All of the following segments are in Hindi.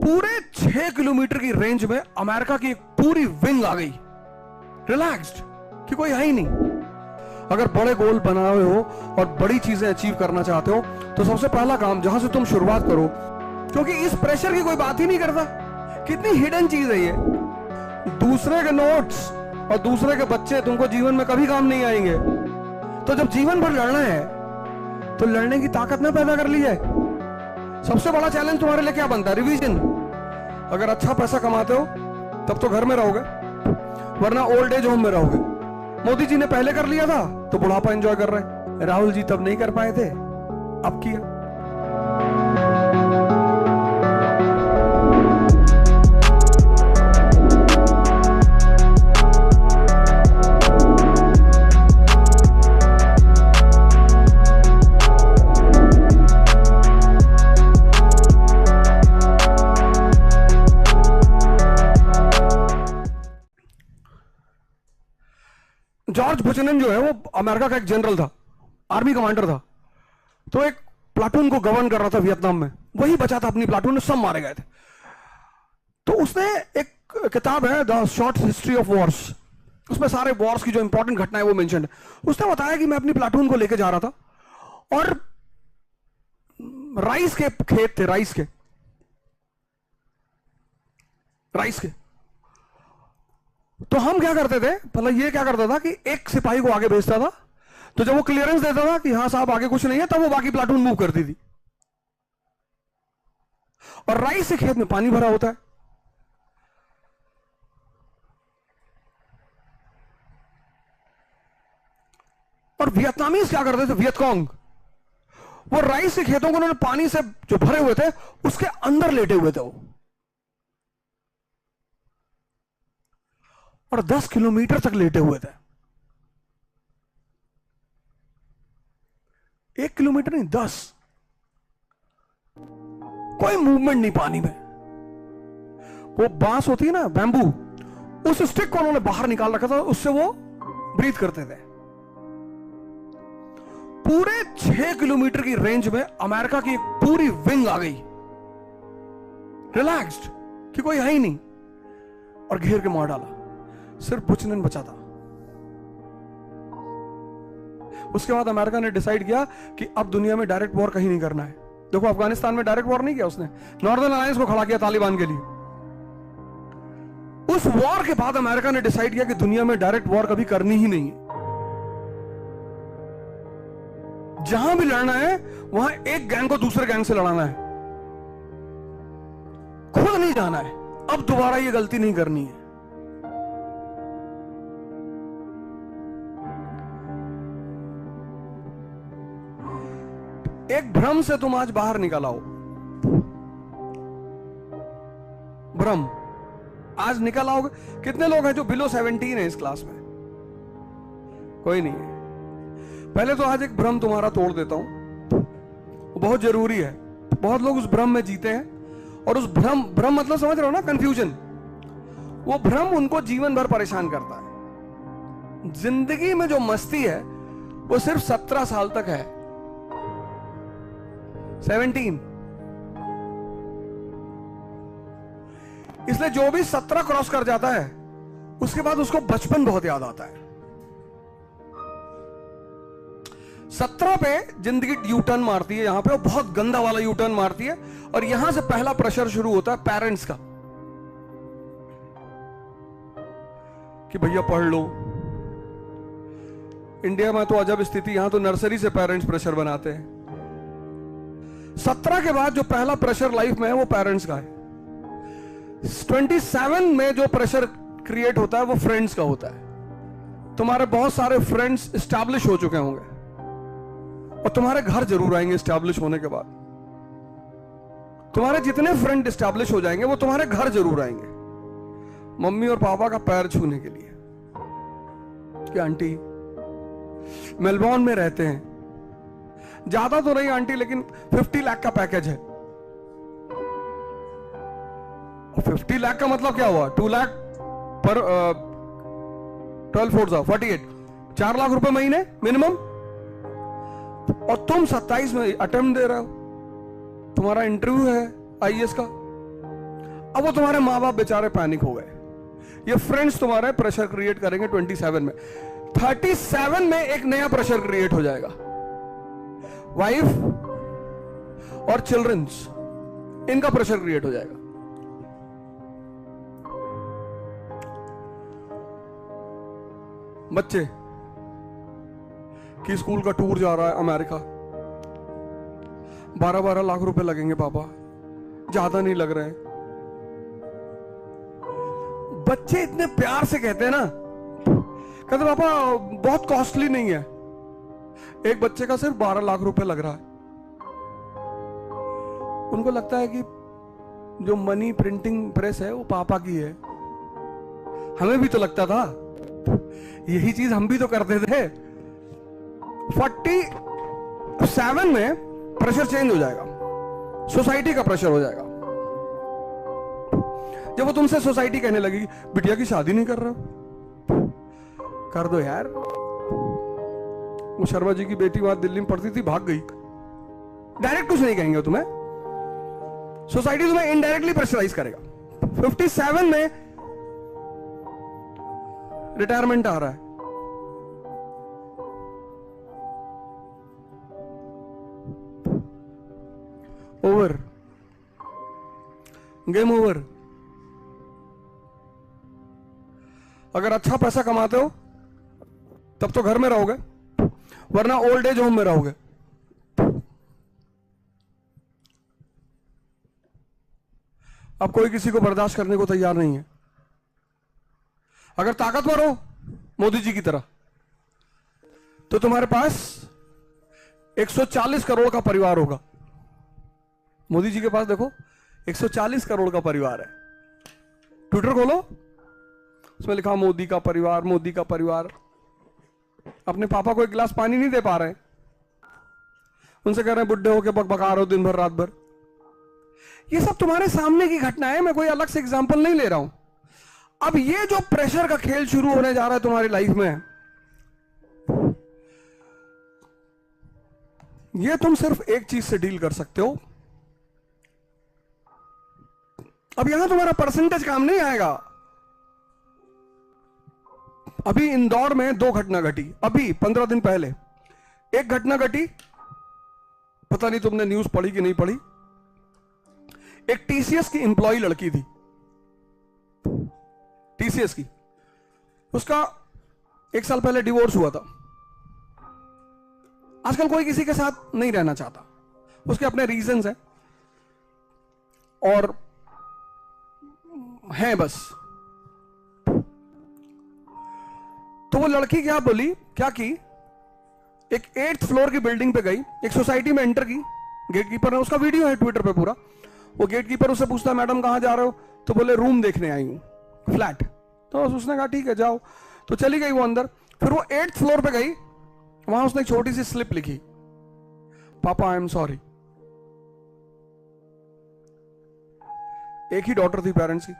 पूरे 6 किलोमीटर की रेंज में अमेरिका की एक पूरी विंग आ गई, रिलैक्स्ड, कि कोई है ही नहीं। अगर बड़े गोल बनाए हो और बड़ी चीजें अचीव करना चाहते हो तो सबसे पहला काम जहां से तुम शुरुआत करो, क्योंकि इस प्रेशर की कोई बात ही नहीं करता। कितनी हिडन चीज है ये। दूसरे के नोट्स और दूसरे के बच्चे तुमको जीवन में कभी काम नहीं आएंगे। तो जब जीवन भर लड़ना है तो लड़ने की ताकत ना पैदा कर ली जाए। सबसे बड़ा चैलेंज तुम्हारे लिए क्या बनता है? रिवीजन। अगर अच्छा पैसा कमाते हो तब तो घर में रहोगे, वरना ओल्ड एज होम में रहोगे। मोदी जी ने पहले कर लिया था तो बुढ़ापा एंजॉय कर रहे। राहुल जी तब नहीं कर पाए थे, अब किया। जॉर्ज बुचनन जो है वो अमेरिका का एक जनरल था, आर्मी कमांडर था। तो एक प्लाटून को गवर्न कर रहा था वियतनाम में, वही बचा था अपनी प्लाटून में, सब मारे गए थे। तो उसने एक किताब है the short history of Wars, उसमें सारे वॉर्स की जो इंपॉर्टेंट घटनाएं वो मेंशन है। उसने बताया कि मैं अपनी प्लाटून को लेके जा रहा था और राइस के खेत थे, राइस के। तो हम क्या करते थे, मतलब ये क्या करता था कि एक सिपाही को आगे भेजता था, तो जब वो क्लियरेंस देता था कि हाँ साहब आगे कुछ नहीं है, तब वो बाकी प्लाटून मूव करती थी। और राइस के खेत में पानी भरा होता है, और वियतनामीज क्या करते थे, वियतकांग, वो राइस के खेतों को उन्होंने पानी से जो भरे हुए थे उसके अंदर लेटे हुए थे वो, और 10 किलोमीटर तक लेटे हुए थे। 1 किलोमीटर नहीं, 10। कोई मूवमेंट नहीं पानी में। वो बांस होती है ना, बैम्बू, उस स्टिक को उन्होंने बाहर निकाल रखा था, उससे वो ब्रीथ करते थे। पूरे 6 किलोमीटर की रेंज में अमेरिका की एक पूरी विंग आ गई, रिलैक्स्ड, कि कोई है ही नहीं, और घेर के मार डाला। सिर्फ बुचनन बचा था। उसके बाद अमेरिका ने डिसाइड किया कि अब दुनिया में डायरेक्ट वॉर कहीं नहीं करना है। देखो अफगानिस्तान में डायरेक्ट वॉर नहीं किया उसने, नॉर्दर्न अलायंस को खड़ा किया तालिबान के लिए। उस वॉर के बाद अमेरिका ने डिसाइड किया कि दुनिया में डायरेक्ट वॉर कभी करनी ही नहीं है। जहां भी लड़ना है वहां एक गैंग को दूसरे गैंग से लड़ाना है, खुद नहीं जाना है। अब दोबारा ये गलती नहीं करनी है। एक भ्रम से तुम आज बाहर निकल आओ, भ्रम आज निकल आओगे। कितने लोग हैं जो बिलो 17 है इस क्लास में? कोई नहीं है। पहले तो आज एक भ्रम तुम्हारा तोड़ देता हूं, बहुत जरूरी है। बहुत लोग उस भ्रम में जीते हैं, और उस भ्रम मतलब समझ रहे हो ना, कंफ्यूजन। वो भ्रम उनको जीवन भर परेशान करता है। जिंदगी में जो मस्ती है वो सिर्फ 17 साल तक है, 17। इसलिए जो भी 17 क्रॉस कर जाता है उसके बाद उसको बचपन बहुत याद आता है। 17 पे जिंदगी यू टर्न मारती है, यहां पे वो बहुत गंदा वाला यू टर्न मारती है, और यहां से पहला प्रेशर शुरू होता है पेरेंट्स का, कि भैया पढ़ लो। इंडिया में तो अजब स्थिति, यहां तो नर्सरी से पेरेंट्स प्रेशर बनाते हैं। 17 के बाद जो पहला प्रेशर लाइफ में है वो पेरेंट्स का है। 27 में जो प्रेशर क्रिएट होता है वो फ्रेंड्स का होता है। तुम्हारे बहुत सारे फ्रेंड्स एस्टैब्लिश हो चुके होंगे, और तुम्हारे घर जरूर आएंगे एस्टैब्लिश होने के बाद। तुम्हारे जितने फ्रेंड एस्टैब्लिश हो जाएंगे वो तुम्हारे घर जरूर आएंगे, मम्मी और पापा का पैर छूने के लिए, कि आंटी मेलबॉर्न में रहते हैं, ज्यादा तो नहीं आंटी, लेकिन 50 लाख का पैकेज है। 50 लाख का मतलब क्या हुआ? 2 लाख पर 12 4 48, 4 लाख रुपए महीने मिनिमम। और तुम 27 में अटेम्प्ट दे रहे हो, तुम्हारा इंटरव्यू है आईएएस का, अब वो तुम्हारे माँ बाप बेचारे पैनिक हो गए, ये फ्रेंड्स तुम्हारे प्रेशर क्रिएट करेंगे 27 में, 37 में एक नया प्रेशर क्रिएट हो जाएगा, वाइफ और चिल्ड्रंस, इनका प्रेशर क्रिएट हो जाएगा। बच्चे कि स्कूल का टूर जा रहा है अमेरिका, 12-12 लाख रुपए लगेंगे पापा, ज्यादा नहीं लग रहे हैं। बच्चे इतने प्यार से कहते हैं ना, कहते पापा बहुत कॉस्टली नहीं है। एक बच्चे का सिर्फ 12 लाख रुपए लग रहा है। उनको लगता है कि जो मनी प्रिंटिंग प्रेस है वो पापा की है। हमें भी तो लगता था, यही चीज हम भी तो करते थे। 47 में प्रेशर चेंज हो जाएगा, सोसाइटी का प्रेशर हो जाएगा। जब वो तुमसे सोसाइटी कहने लगेगी बिटिया की शादी नहीं कर रहे हो, कर दो यार। वो शर्मा जी की बेटी वहां दिल्ली में पढ़ती थी, भाग गई। डायरेक्ट कुछ नहीं कहेंगे तुम्हें, सोसाइटी तुम्हें इनडायरेक्टली प्रेशराइज करेगा। 57 में रिटायरमेंट आ रहा है, ओवर, गेम ओवर। अगर अच्छा पैसा कमाते हो तब तो घर में रहोगे, वरना ओल्ड एज होम में रहोगे। अब कोई किसी को बर्दाश्त करने को तैयार नहीं है। अगर ताकतवर हो मोदी जी की तरह तो तुम्हारे पास 140 करोड़ का परिवार होगा। मोदी जी के पास देखो 140 करोड़ का परिवार है। ट्विटर खोलो, उसमें लिखा मोदी का परिवार, मोदी का परिवार। अपने पापा को एक गिलास पानी नहीं दे पा रहे, उनसे कह रहे हैं बुढ़े होके बकबका रहे हो दिन भर रात भर। ये सब तुम्हारे सामने की घटना है, मैं कोई अलग से एग्जांपल नहीं ले रहा हूं। अब ये जो प्रेशर का खेल शुरू होने जा रहा है तुम्हारी लाइफ में, ये तुम सिर्फ एक चीज से डील कर सकते हो। अब यहां तुम्हारा परसेंटेज काम नहीं आएगा। अभी इंदौर में 2 घटना घटी, अभी 15 दिन पहले। एक घटना घटी, पता नहीं तुमने न्यूज पढ़ी कि नहीं पढ़ी। एक टीसीएस की एम्प्लॉय लड़की थी, टीसीएस की, उसका 1 साल पहले डिवोर्स हुआ था। आजकल कोई किसी के साथ नहीं रहना चाहता, उसके अपने रीजंस हैं और हैं बस। तो वो लड़की क्या बोली, क्या की, एक 8th फ्लोर की बिल्डिंग पे गई, एक सोसाइटी में एंटर की। गेटकीपर ने, उसका वीडियो है ट्विटर पे पूरा। वो गेटकीपर उससे पूछता, मैडम कहां जा रहे हो? तो बोले रूम देखने आई हूं, फ्लैट। तो उसने कहा ठीक है जाओ, तो चली गई वो अंदर। फिर वो 8th फ्लोर पे गई, वहां उसने एक छोटी सी स्लिप लिखी, पापा आई एम सॉरी। एक ही डॉटर थी पेरेंट्स की,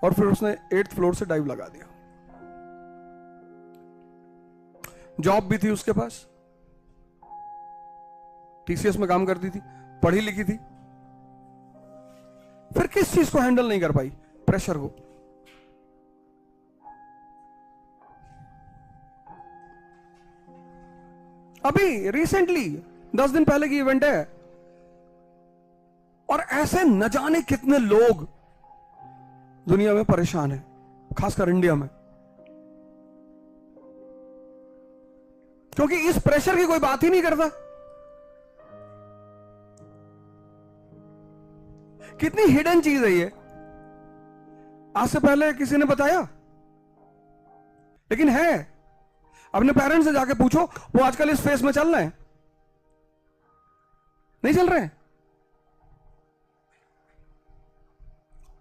और फिर उसने 8th फ्लोर से डाइव लगा दिया। जॉब भी थी उसके पास, टीसीएस में काम करती थी, पढ़ी लिखी थी, फिर किस चीज को हैंडल नहीं कर पाई? प्रेशर को। अभी रिसेंटली 10 दिन पहले की इवेंट है, और ऐसे न जाने कितने लोग दुनिया में परेशान हैं, खासकर इंडिया में, क्योंकि इस प्रेशर की कोई बात ही नहीं करता। कितनी हिडन चीज है ये, आज से पहले किसी ने बताया? लेकिन है। अपने पेरेंट्स से जाके पूछो, वो आजकल इस फेस में चल रहे हैं? नहीं चल रहे हैं।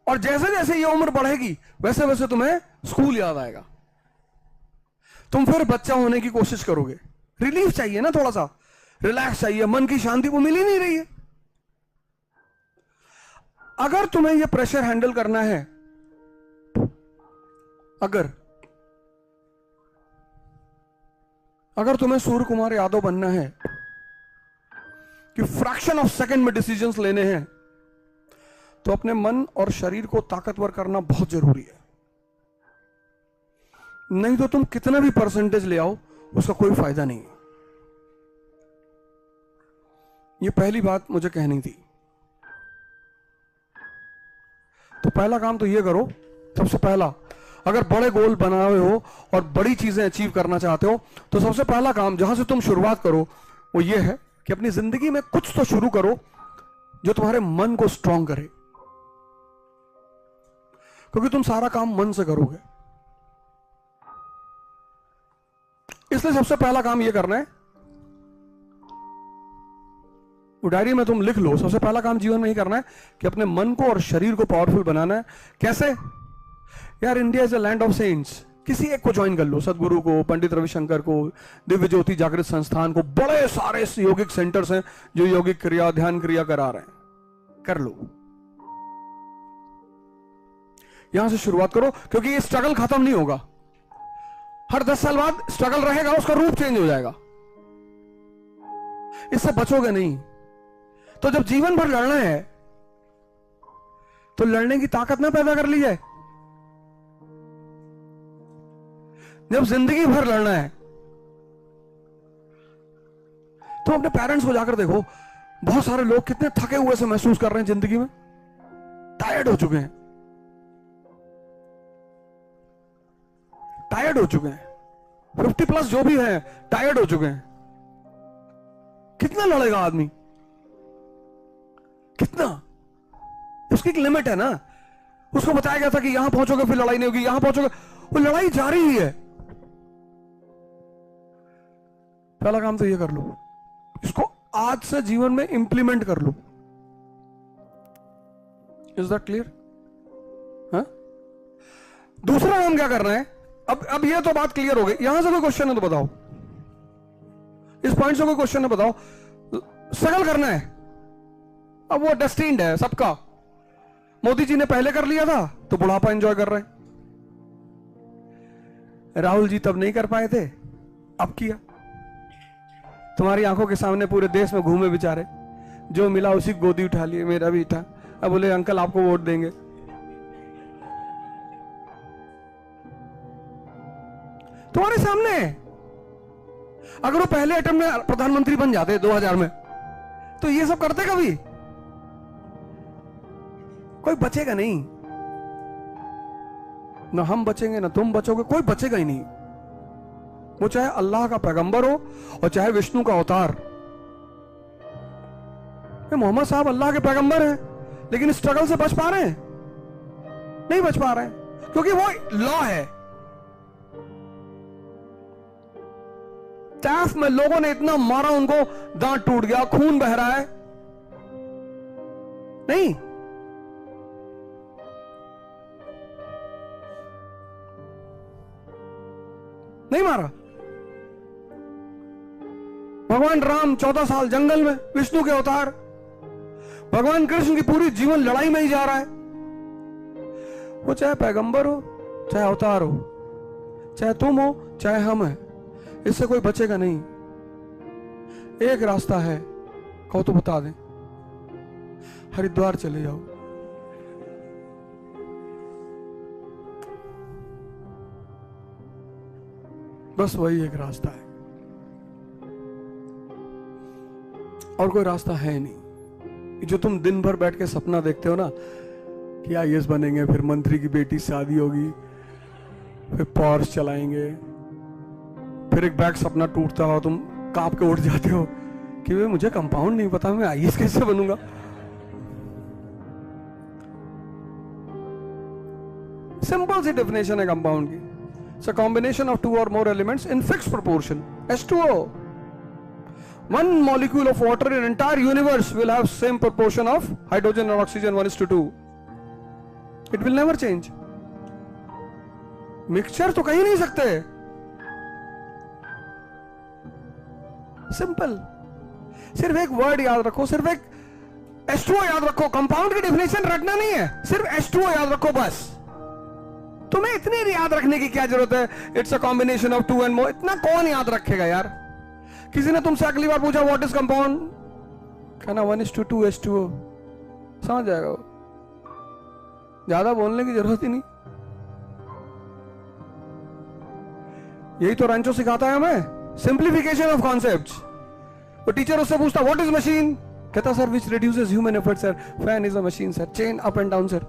और जैसे जैसे ये उम्र बढ़ेगी वैसे वैसे तुम्हें स्कूल याद आएगा, तुम फिर बच्चा होने की कोशिश करोगे। रिलीफ चाहिए ना, थोड़ा सा रिलैक्स चाहिए, मन की शांति वो मिल ही नहीं रही है। अगर तुम्हें यह प्रेशर हैंडल करना है, अगर तुम्हें सूर्य कुमार यादव बनना है कि फ्रैक्शन ऑफ सेकंड में डिसीजंस लेने हैं, तो अपने मन और शरीर को ताकतवर करना बहुत जरूरी है। नहीं तो तुम कितना भी परसेंटेज ले आओ, उसका कोई फायदा नहीं है। ये पहली बात मुझे कहनी थी। तो पहला काम तो ये करो, सबसे पहला, अगर बड़े गोल बनाए हो और बड़ी चीजें अचीव करना चाहते हो, तो सबसे पहला काम जहां से तुम शुरुआत करो वो ये है कि अपनी जिंदगी में कुछ तो शुरू करो जो तुम्हारे मन को स्ट्रांग करे, क्योंकि तुम सारा काम मन से करोगे। इसलिए सबसे पहला काम यह करना है, वो डायरी में तुम लिख लो, सबसे पहला काम जीवन में ही करना है कि अपने मन को और शरीर को पावरफुल बनाना है। कैसे? यार, India is a land of cents. किसी एक को ज्वाइन कर लो, सदगुरु को, पंडित रविशंकर को, दिव्य ज्योति जागृत संस्थान को, बड़े सारे योगिक सेंटर्स हैं जो योगिक क्रिया, ध्यान क्रिया करा रहे हैं, कर लो। यहां से शुरुआत करो, क्योंकि ये स्ट्रगल खत्म नहीं होगा। हर 10 साल बाद स्ट्रगल रहेगा, उसका रूप चेंज हो जाएगा। इससे बचोगे नहीं। तो जब जीवन भर लड़ना है तो लड़ने की ताकत ना पैदा कर ली जाए। जब जिंदगी भर लड़ना है तो अपने पेरेंट्स को जाकर देखो, बहुत सारे लोग कितने थके हुए से महसूस कर रहे हैं जिंदगी में, टायर्ड हो चुके हैं, टायर्ड हो चुके हैं। 50+ जो भी है टायर्ड हो चुके हैं। कितना लड़ेगा आदमी? कितना? उसकी एक लिमिट है ना। उसको बताया गया था कि यहां पहुंचोगे फिर लड़ाई नहीं होगी, यहां पहुंचोगे, वो लड़ाई जारी ही है। पहला काम तो ये कर लो, इसको आज से जीवन में इंप्लीमेंट कर लो। Is that clear? हाँ? दूसरा काम क्या करना है? अब ये तो बात क्लियर हो गई। यहां से कोई क्वेश्चन है तो बताओ, इस पॉइंट से कोई क्वेश्चन है बताओ। स्ट्रगल करना है, अब वो डेस्टिन्ड है सबका। मोदी जी ने पहले कर लिया था तो बुढ़ापा एंजॉय कर रहे हैं। राहुल जी तब नहीं कर पाए थे, अब किया। तुम्हारी आंखों के सामने पूरे देश में घूमे बेचारे, जो मिला उसी को गोदी उठा लिए। मेरा भी था। अब बोले अंकल आपको वोट देंगे। तुम्हारे सामने है। अगर वो पहले अटेम्प्ट में प्रधानमंत्री बन जाते 2000 में, तो ये सब करते कभी? कोई बचेगा नहीं। ना हम बचेंगे ना तुम बचोगे, कोई बचेगा ही नहीं। वो चाहे अल्लाह का पैगंबर हो और चाहे विष्णु का अवतार। मोहम्मद साहब अल्लाह के पैगंबर हैं, लेकिन स्ट्रगल से बच पा रहे हैं? नहीं बच पा रहे हैं, क्योंकि वो लॉ है। टैफ में लोगों ने इतना मारा, उनको दांत टूट गया, खून बह रहा है। नहीं, नहीं मारा। भगवान राम 14 साल जंगल में, विष्णु के अवतार। भगवान कृष्ण की पूरी जीवन लड़ाई में ही जा रहा है। वो चाहे पैगंबर हो, चाहे अवतार हो, चाहे तुम हो, चाहे हम हैं, इससे कोई बचेगा नहीं। एक रास्ता है, कहो तो बता दें। हरिद्वार चले जाओ। बस वही एक रास्ता है, और कोई रास्ता है नहीं। जो तुम दिन भर बैठ के सपना देखते हो ना कि आईएएस बनेंगे, फिर मंत्री की बेटी से शादी होगी, फिर पॉर्श चलाएंगे, फिर एक बैग सपना टूटता हो, तुम कांप के उठ जाते हो कि वे मुझे कंपाउंड नहीं पता, मैं आईएएस कैसे बनूंगा। सिंपल सी डेफिनेशन है कंपाउंड की। It's a combination of 2 or more elements in fixed proportion. H2O. One molecule of water in entire universe will have same proportion of hydrogen and oxygen 1:2. It will never change. Mixture तो कहीं नहीं सकते। सिंपल। सिर्फ एक वर्ड याद रखो, सिर्फ एक H2O याद रखो। कंपाउंड की डेफिनेशन रटना नहीं है, सिर्फ H2O याद रखो बस। तुम्हें इतनी याद रखने की क्या जरूरत है? It's a combination of 2 and more। इतना कौन याद रखेगा यार? किसी ने तुमसे अगली बार पूछा व्हाट इज कंपाउंड, कहना 1:2 H2O, समझ जाएगा वो। ज्यादा बोलने की जरूरत ही नहीं। यही तो रैंचो सिखाता है हमें, सिंप्लीफिकेशन ऑफ कॉन्सेप्ट्स। तो टीचर उससे पूछता व्हाट इज मशीन, कहता sir which reduces human effort sir, fan is a machine sir, chain up and down sir.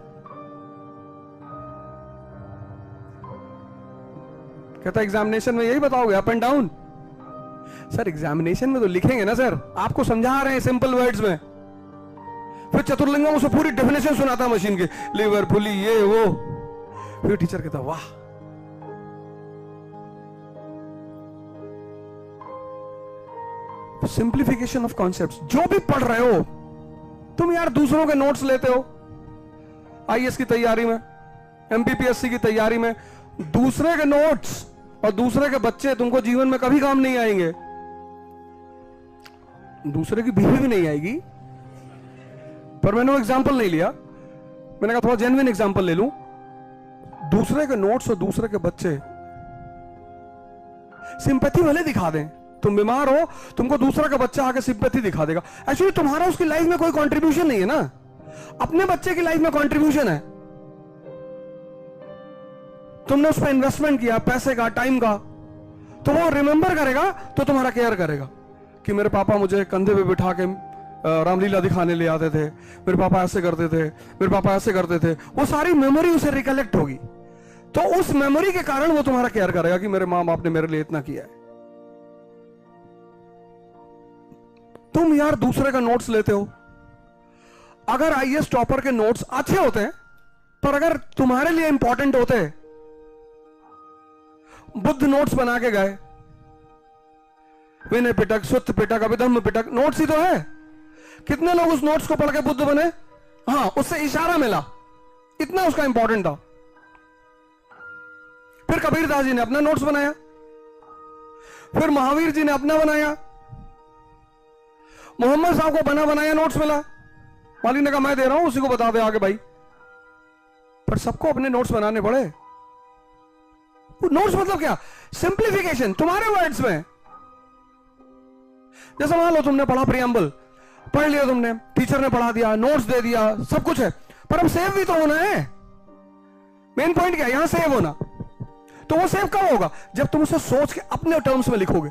कहता एग्जामिनेशन में यही बताओगे up and down? Sir examination में तो लिखेंगे ना सर, आपको समझा रहे हैं सिंपल वर्ड्स में। फिर चतुर्लिंगम उसे पूरी डेफिनेशन सुनाता है मशीन के, लीवर पुली ये वो। फिर टीचर कहता वाह। Simplification of concepts. जो भी पढ़ रहे हो तुम यार, दूसरों के नोट्स लेते हो आईएएस की तैयारी में, एमपीपीएससी की तैयारी में, दूसरे के नोट्स और दूसरे के बच्चे तुमको जीवन में कभी काम नहीं आएंगे। दूसरे की बीवी भी नहीं आएगी, पर मैंने वो एग्जांपल नहीं लिया, मैंने कहा थोड़ा जेन्युइन एग्जांपल ले लूं। दूसरे के नोट्स और दूसरे के बच्चे सिंपैथी भले दिखा दें, तुम बीमार हो तुमको दूसरा का बच्चा आके सिंपैथी दिखा देगा, एक्चुअली तुम्हारा उसकी लाइफ में कोई कंट्रीब्यूशन नहीं है ना, अपने बच्चे की लाइफ में कंट्रीब्यूशन है। तुमने उस पर इन्वेस्टमेंट किया पैसे का, टाइम का, तो वो रिमेंबर करेगा तो तुम्हारा केयर करेगा कि मेरे पापा मुझे कंधे पे बिठा के रामलीला दिखाने ले आते थे, मेरे पापा ऐसे करते थे, मेरे पापा ऐसे करते थे। वो सारी मेमोरी उसे रिकलेक्ट होगी, तो उस मेमोरी के कारण वो तुम्हारा केयर करेगा कि मेरे माँ बाप ने मेरे लिए इतना किया है। तुम यार दूसरे का नोट्स लेते हो, अगर आईएएस टॉपर के नोट्स अच्छे होते हैं, पर अगर तुम्हारे लिए इंपॉर्टेंट होते, बुद्ध नोट्स बना के गए, विनय पिटक, सुत्त पिटक, अभिधम्म पिटक, नोट्स ही तो है। कितने लोग उस नोट्स को पढ़ के बुद्ध बने? हाँ, उससे इशारा मिला, इतना उसका इंपॉर्टेंट था। फिर कबीरदास जी ने अपना नोट्स बनाया, फिर महावीर जी ने अपना बनाया, मोहम्मद साहब को बना बनाया नोट्स मिला, मालिक ने कहा मैं दे रहा हूं, उसी को बता दे आगे भाई। पर सबको अपने नोट्स बनाने पड़े। नोट्स मतलब क्या? सिंप्लीफिकेशन, तुम्हारे वर्ड्स में। जैसे मान लो तुमने पढ़ा प्रियम्बल, पढ़ लिया तुमने, टीचर ने पढ़ा दिया, नोट्स दे दिया, सब कुछ है, पर अब सेव भी तो होना है। मेन पॉइंट क्या है? यहां सेव होना। तो वो सेव कब होगा? जब तुम उसे सोच के अपने टर्म्स में लिखोगे।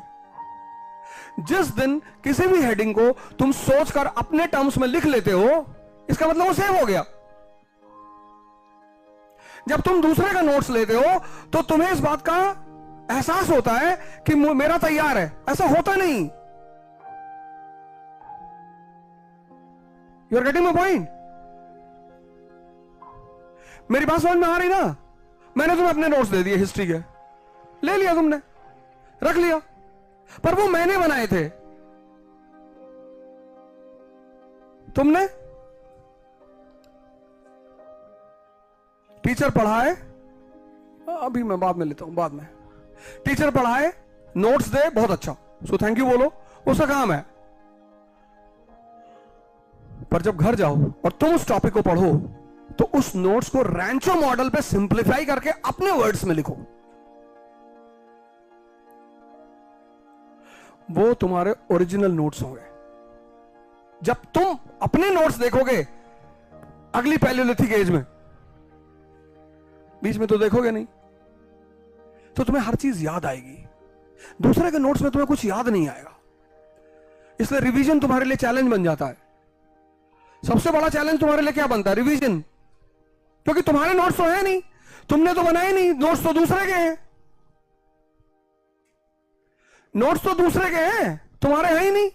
जिस दिन किसी भी हेडिंग को तुम सोचकर अपने टर्म्स में लिख लेते हो, इसका मतलब वो सेव हो गया। जब तुम दूसरे का नोट्स लेते हो तो तुम्हें इस बात का एहसास होता है कि मेरा तैयार है, ऐसा होता नहीं। You are getting my point? मेरी बात समझ में आ रही ना? मैंने तुम्हें अपने नोट्स दे दिए हिस्ट्री के, ले लिया तुमने, रख लिया, पर वो मैंने बनाए थे, तुमने। टीचर पढ़ाए, अभी मैं बाद में लेता हूं, बाद में। टीचर पढ़ाए, नोट्स दे, बहुत अच्छा, सो थैंक यू बोलो, उसका काम है। पर जब घर जाओ और तुम उस टॉपिक को पढ़ो, तो उस नोट्स को रैंचो मॉडल पे सिंप्लीफाई करके अपने वर्ड्स में लिखो। वो तुम्हारे ओरिजिनल नोट्स होंगे। जब तुम अपने नोट्स देखोगे अगली पैलियोलिथिक एज में, बीच में तो देखोगे नहीं, तो तुम्हें हर चीज याद आएगी। दूसरे के नोट्स में तुम्हें कुछ याद नहीं आएगा, इसलिए रिवीजन तुम्हारे लिए चैलेंज बन जाता है। सबसे बड़ा चैलेंज तुम्हारे लिए क्या बनता है? रिवीजन, क्योंकि तुम्हारे नोट्स तो है नहीं, तुमने तो बनाए नहीं, नोट्स तो दूसरे के हैं। नोट्स तो दूसरे के हैं, तुम्हारे हैं ही नहीं।